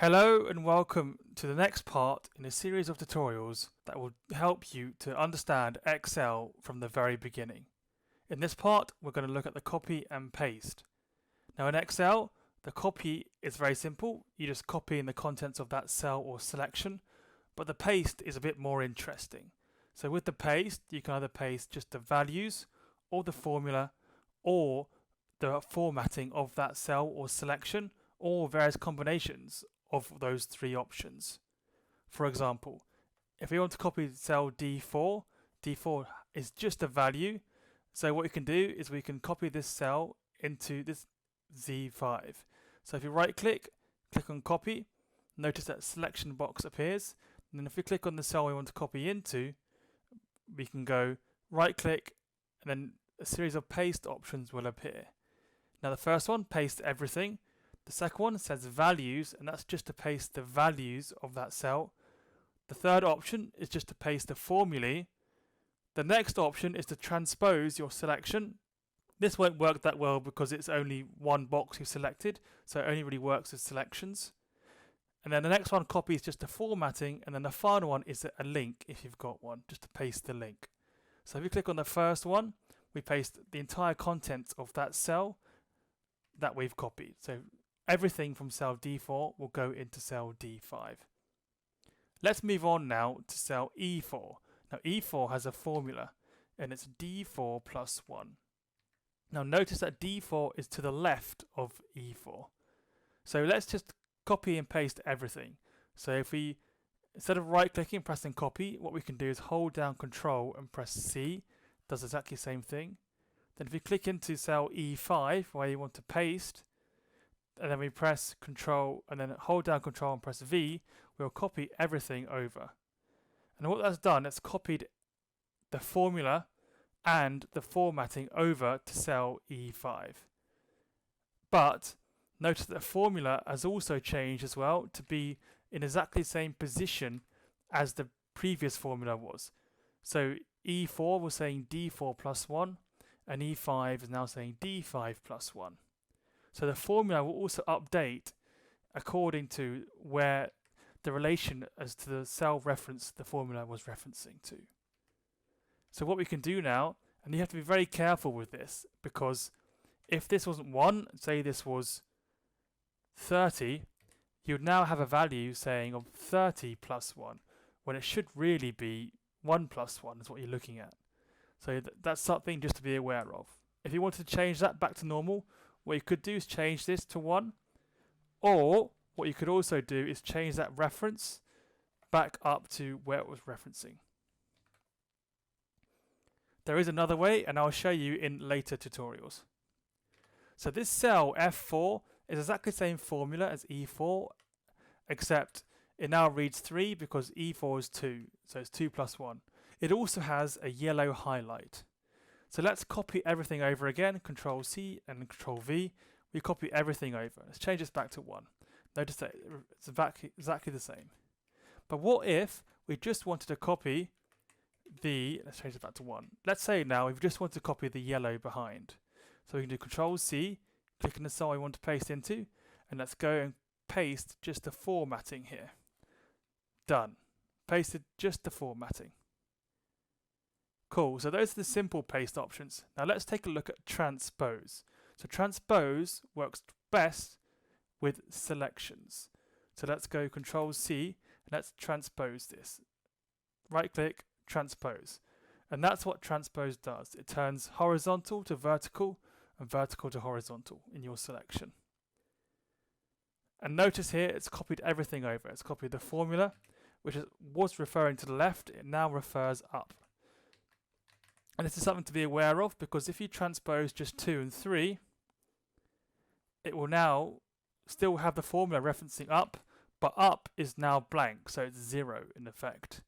Hello and welcome to the next part in a series of tutorials that will help you to understand Excel from the very beginning. In this part, we're going to look at the copy and paste. Now in Excel, the copy is very simple. You just copy in the contents of that cell or selection, but the paste is a bit more interesting. So with the paste, you can either paste just the values or the formula or the formatting of that cell or selection or various combinations of those three options. For example, if we want to copy cell D4, D4 is just a value. So what we can do is we can copy this cell into this Z5. So if you right click on copy, notice that selection box appears. And then if we click on the cell we want to copy into, we can go right click and then a series of paste options will appear. Now the first one, paste everything. The second one says values, and that's just to paste the values of that cell. The third option is just to paste the formulae. The next option is to transpose your selection. This won't work that well because it's only one box you selected, so it only really works with selections. And then the next one, copy, is just the formatting, and then the final one is a link if you've got one, just to paste the link. So if you click on the first one, we paste the entire contents of that cell that we've copied. So everything from cell D4 will go into cell D5. Let's move on now to cell E4. Now E4 has a formula and it's D4 plus 1. Now notice that D4 is to the left of E4. So let's just copy and paste everything. So if we, instead of right clicking and pressing copy, what we can do is hold down Control and press C. Does exactly the same thing. Then if you click into cell E5 where you want to paste, and then we press Control and then hold down Control and press V, we'll copy everything over. And what that's done, it's copied the formula and the formatting over to cell E5. But notice that the formula has also changed as well to be in exactly the same position as the previous formula was. So E4 was saying D4 plus 1 and E5 is now saying D5 plus 1. So the formula will also update according to where the relation as to the cell reference the formula was referencing to. So what we can do now, and you have to be very careful with this, because if this wasn't 1, say this was 30, you would now have a value saying of 30 plus 1, when it should really be 1 plus 1 is what you're looking at. So that's something just to be aware of. If you wanted to change that back to normal, what you could do is change this to 1, or what you could also do is change that reference back up to where it was referencing. There is another way, and I'll show you in later tutorials. So this cell F4 is exactly the same formula as E4, except it now reads 3 because E4 is 2, so it's 2 plus 1. It also has a yellow highlight. So let's copy everything over again, Control C and Control V. We copy everything over. Let's change this back to 1. Notice that it's exactly the same. But what if we just wanted to copy let's change it back to 1. Let's say now we just want to copy the yellow behind. So we can do Control C, click on the cell we want to paste into, and let's go and paste just the formatting here. Done. Pasted just the formatting. Cool, so those are the simple paste options. Now let's take a look at transpose. So transpose works best with selections. So let's go Control C and let's transpose this. Right click, transpose. And that's what transpose does. It turns horizontal to vertical and vertical to horizontal in your selection. And notice here it's copied everything over. It's copied the formula, which was referring to the left, it now refers up. And this is something to be aware of, because if you transpose just 2 and 3, it will now still have the formula referencing up, but up is now blank, so it's 0 in effect.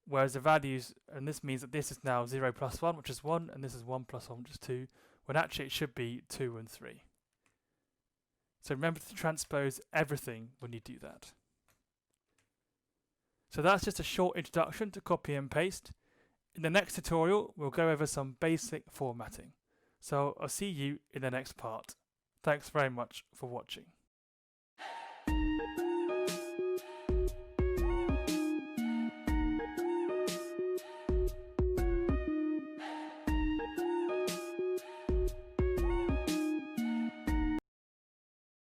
Whereas the values, and this means that this is now 0 plus 1, which is 1, and this is 1 plus 1, which is 2, when actually it should be 2 and 3. So remember to transpose everything when you do that. So that's just a short introduction to copy and paste. In the next tutorial, we'll go over some basic formatting. So I'll see you in the next part. Thanks very much for watching.